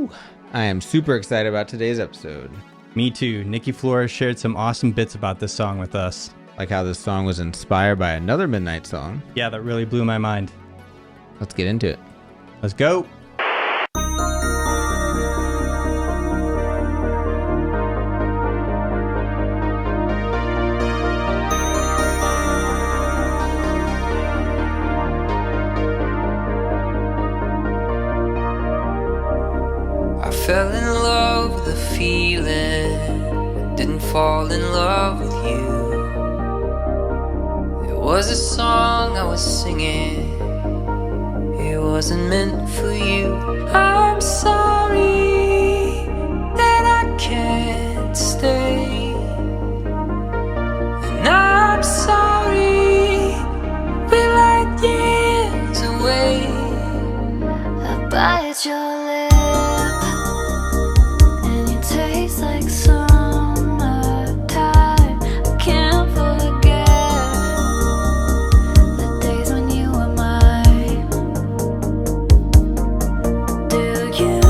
Woo! I am super excited about today's episode. Me too. Nikki Flores shared some awesome bits about this song with us. Like how this song was inspired by another Midnight song. Yeah, that really blew my mind. Let's get into it. Let's go. I fell in love with the feeling, didn't fall in love with you. It was a song I was singing, it wasn't meant for you. I'm sorry that I can't stay, and I'm sorry we're like years away. I bite your lip and you taste like summertime. I can't forget the days when you were mine. Do you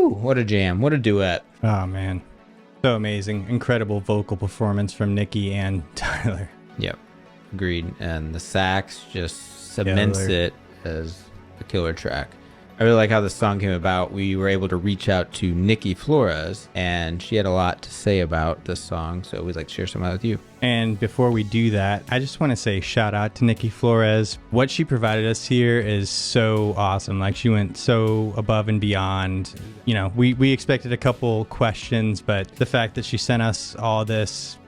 Woo, what a jam. What a duet. Oh, man. So amazing. Incredible vocal performance from Nikki and Tyler. Yep. Agreed. And the sax just cements it as a killer track. I really like how the song came about. We were able to reach out to Nikki Flores, and she had a lot to say about this song, so we'd like to share some of that with you. And before we do that, I just want to say shout out to Nikki Flores. What she provided us here is so awesome. Like, she went so above and beyond. You know, we expected a couple questions, but the fact that she sent us all this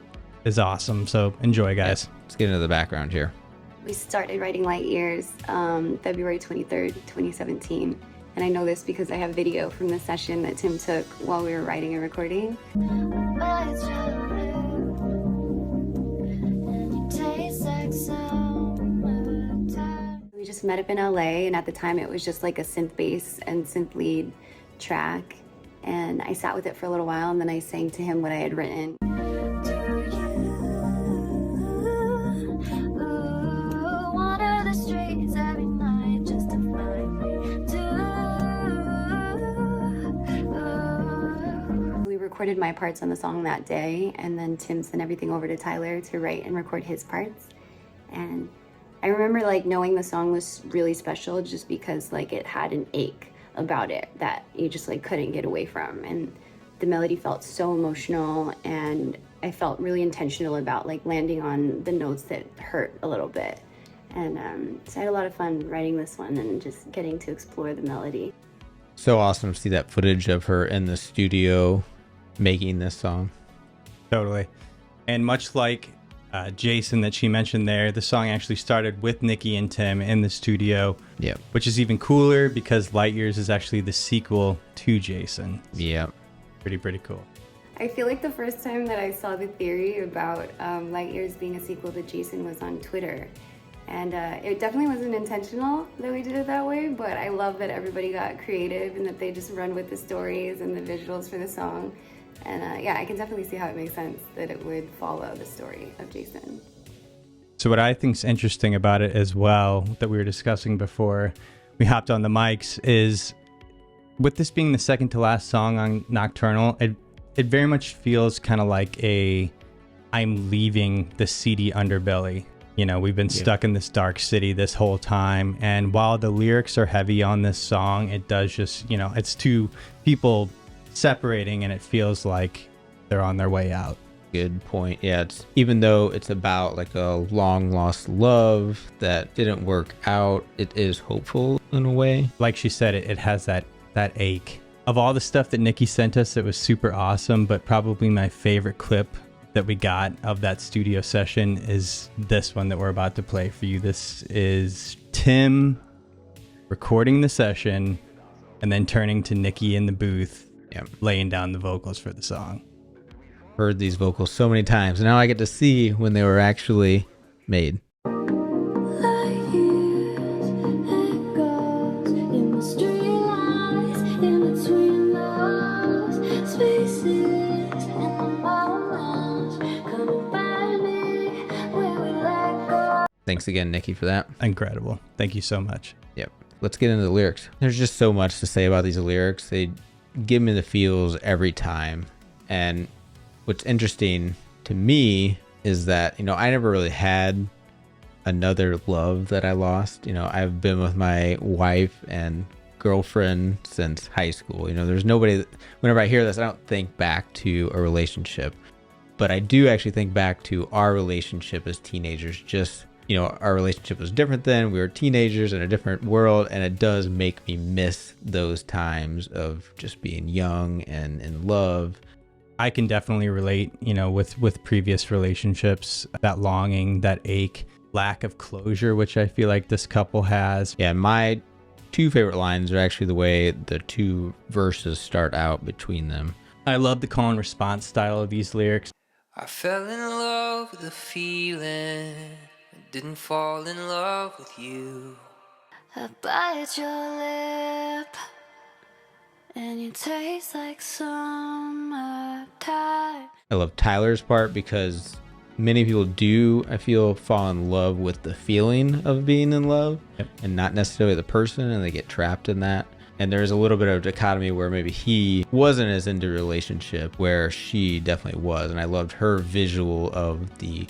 is awesome. So enjoy, guys. Yeah. Let's get into the background here. We started writing Light Years February 23rd, 2017. And I know this because I have video from the session that Tim took while we were writing and recording. We just met up in LA, and at the time it was just like a synth bass and synth lead track. And I sat with it for a little while, and then I sang to him what I had written. Recorded my parts on the song that day, and then Tim sent everything over to Tyler to write and record his parts. And I remember like knowing the song was really special just because like it had an ache about it that you just like couldn't get away from, and the melody felt so emotional, and I felt really intentional about like landing on the notes that hurt a little bit. And so I had a lot of fun writing this one and just getting to explore the melody. So awesome to see that footage of her in the studio making this song. Totally. And much like Jason that she mentioned there, the song actually started with Nikki and Tim in the studio. Yep. Which is even cooler because Light Years is actually the sequel to Jason. Yep. Pretty cool. I feel like the first time that I saw the theory about Light Years being a sequel to Jason was on Twitter. And it definitely wasn't intentional that we did it that way, but I love that everybody got creative and that they just run with the stories and the visuals for the song. And yeah, I can definitely see how it makes sense that it would follow the story of Jason. So what I think is interesting about it as well, that we were discussing before we hopped on the mics, is with this being the second to last song on Nocturnal, it very much feels kind of like I'm leaving the seedy underbelly. You know, we've been stuck in this dark city this whole time. And while the lyrics are heavy on this song, it does just, you know, it's two people separating and it feels like they're on their way out. Good point. Yeah, it's even though it's about like a long lost love that didn't work out, it is hopeful in a way. Like she said, it has that ache. Of all the stuff that Nikki sent us, it was super awesome, but probably my favorite clip that we got of that studio session is this one that we're about to play for you. This is Tim recording the session and then turning to Nikki in the booth, laying down the vocals for the song. Heard these vocals so many times, and now I get to see when they were actually made. Thanks again, Nikki, for that. Incredible. Thank you so much. Yep. Let's get into the lyrics. There's just so much to say about these lyrics. They give me the feels every time. And what's interesting to me is that, you know, I never really had another love that I lost. You know, I've been with my wife and girlfriend since high school. You know, there's nobody that, whenever I hear this, I don't think back to a relationship. But I do actually think back to our relationship as teenagers. Just, you know, our relationship was different then. We were teenagers in a different world, and it does make me miss those times of just being young and in love. I can definitely relate, you know, with previous relationships, that longing, that ache, lack of closure, which I feel like this couple has. Yeah, my two favorite lines are actually the way the two verses start out between them. I love the call and response style of these lyrics. I fell in love with the feeling, didn't fall in love with you. I bite your lip, and you taste like summertime. I love Tyler's part because many people do, I feel, fall in love with the feeling of being in love and not necessarily the person, and they get trapped in that. And there's a little bit of dichotomy where maybe he wasn't as into a relationship, where she definitely was. And I loved her visual of the,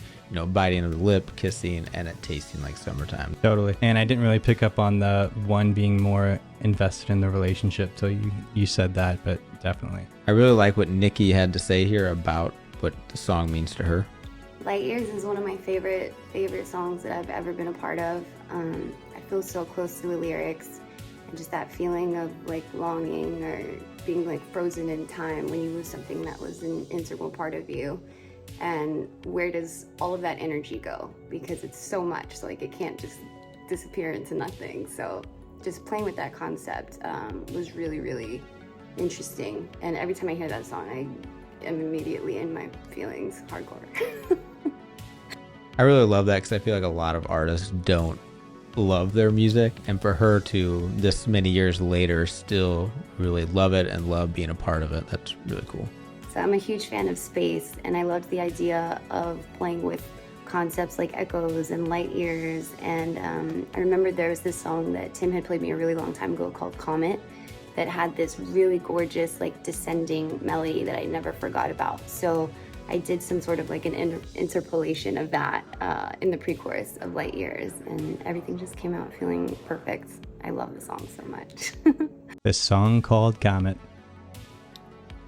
biting of the lip, kissing, and it tasting like summertime. Totally. And I didn't really pick up on the one being more invested in the relationship till you said that, but definitely. I really like what Nikki had to say here about what the song means to her. Light Years is one of my favorite songs that I've ever been a part of. I feel so close to the lyrics, and just that feeling of like longing or being like frozen in time when you lose something that was an integral part of you. And where does all of that energy go? Because it's so much, so like it can't just disappear into nothing. So just playing with that concept was really, really interesting. And every time I hear that song, I am immediately in my feelings hardcore. I really love that because I feel like a lot of artists don't love their music, and for her to this many years later still really love it and love being a part of it, that's really cool. So I'm a huge fan of space, and I loved the idea of playing with concepts like echoes and light years. And I remember there was this song that Tim had played me a really long time ago called Comet that had this really gorgeous like descending melody that I never forgot about. So I did some sort of like an interpolation of that in the pre-chorus of Light Years, and everything just came out feeling perfect. I love the song so much. This song called Comet.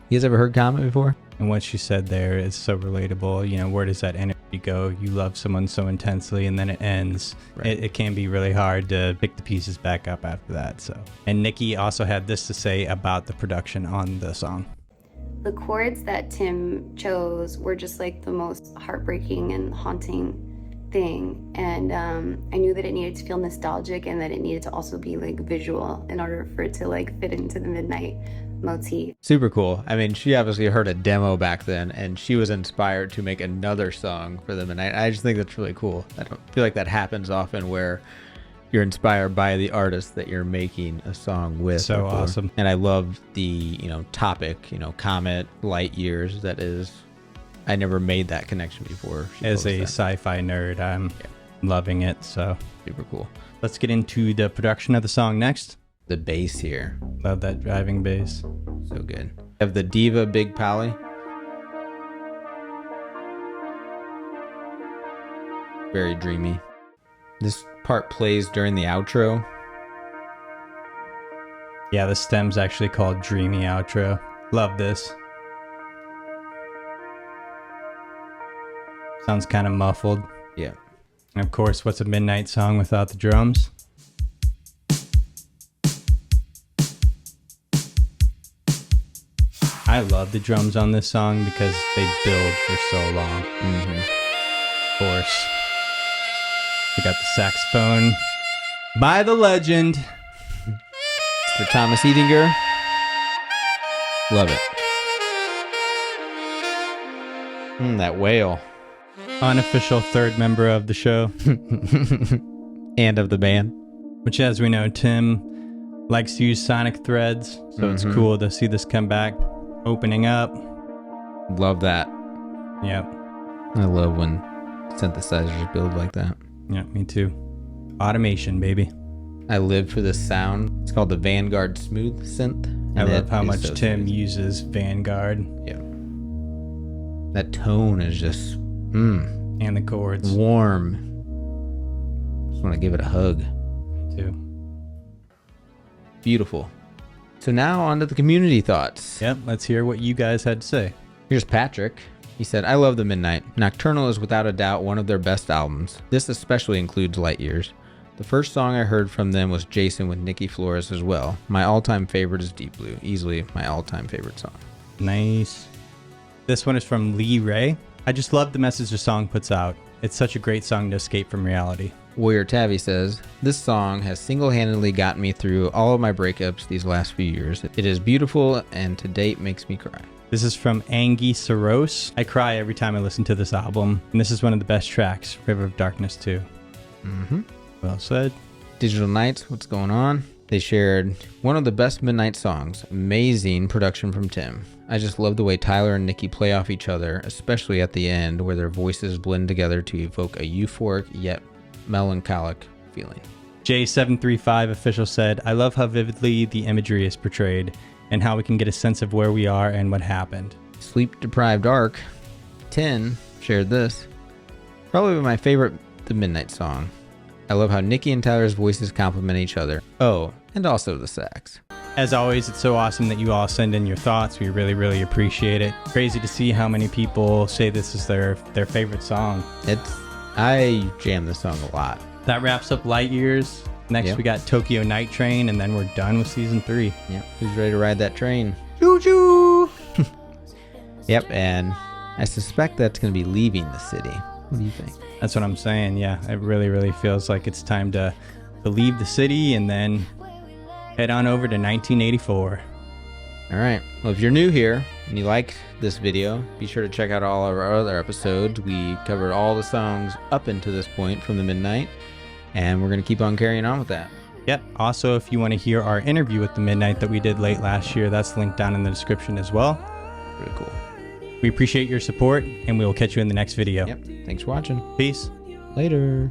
You guys ever heard Comet before? And what she said there is so relatable. Where does that energy go? You love someone so intensely and then it ends. Right. It can be really hard to pick the pieces back up after that. So, and Nikki also had this to say about the production on the song. The chords that Tim chose were just like the most heartbreaking and haunting thing. And I knew that it needed to feel nostalgic and that it needed to also be like visual in order for it to like fit into the midnight motif. Super cool. I mean, she obviously heard a demo back then and she was inspired to make another song for them. And I just think that's really cool. I don't feel like that happens often where you're inspired by the artist that you're making a song with. So awesome. And I love the, topic, Comet, Light Years. That is, I never made that connection before. As a sci-fi nerd, I'm loving it. So super cool. Let's get into the production of the song next. The bass here. Love that driving bass. So good. I have the Diva Big Pally. Very dreamy. This part plays during the outro. Yeah, the stem's actually called Dreamy Outro. Love this. Sounds kind of muffled. Yeah. And of course, what's a midnight song without the drums? I love the drums on this song because they build for so long. Of course. We got the saxophone by the legend, Mr. Thomas Edinger. Love it. That whale. Unofficial third member of the show. And of the band. Which, as we know, Tim likes to use sonic threads, so it's cool to see this come back. Opening up. Love that. Yep. I love when synthesizers build like that. Yeah, me too. Automation, baby. I live for this sound. It's called the Vanguard Smooth Synth. I love how much Tim uses Vanguard. Yeah. That tone is just And the chords. warm. Just want to give it a hug. Me too. Beautiful. So now on to the community thoughts. Yep, let's hear what you guys had to say. Here's Patrick. He said, I love The Midnight. Nocturnal is without a doubt one of their best albums. This especially includes Light Years. The first song I heard from them was Jason with Nikki Flores as well. My all-time favorite is Deep Blue. Easily my all-time favorite song. Nice. This one is from Lee Ray. I just love the message the song puts out. It's such a great song to escape from reality. Warrior Tavi says, this song has single-handedly gotten me through all of my breakups these last few years. It is beautiful and to date makes me cry. This is from Angie Saros. I cry every time I listen to this album, and this is one of the best tracks, River of Darkness too. Well said. Digital Nights, what's going on? They shared one of the best midnight songs. Amazing production from Tim. I just love the way Tyler and Nikki play off each other, especially at the end where their voices blend together to evoke a euphoric yet melancholic feeling. J735 official said, I love how vividly the imagery is portrayed and how we can get a sense of where we are and what happened. Sleep Deprived Arc 10 shared this. Probably my favorite The Midnight song. I love how Nikki and Tyler's voices complement each other. Oh, and also the sax. As always, it's so awesome that you all send in your thoughts. We really, really appreciate it. Crazy to see how many people say this is their favorite song. I jam this song a lot. That wraps up Light Years. Next, we got Tokyo Night Train, and then we're done with season 3. Yep. Who's ready to ride that train? Choo-choo! Yep, and I suspect that's going to be leaving the city. What do you think? That's what I'm saying, yeah. It really, really feels like it's time to leave the city and then head on over to 1984. All right. Well, if you're new here and you liked this video, be sure to check out all of our other episodes. We covered all the songs up until this point from the Midnight, and we're going to keep on carrying on with that. Yep. Also, if you want to hear our interview with the Midnight that we did late last year, that's linked down in the description as well. Pretty cool. We appreciate your support, and we will catch you in the next video. Yep. Thanks for watching. Peace. Later.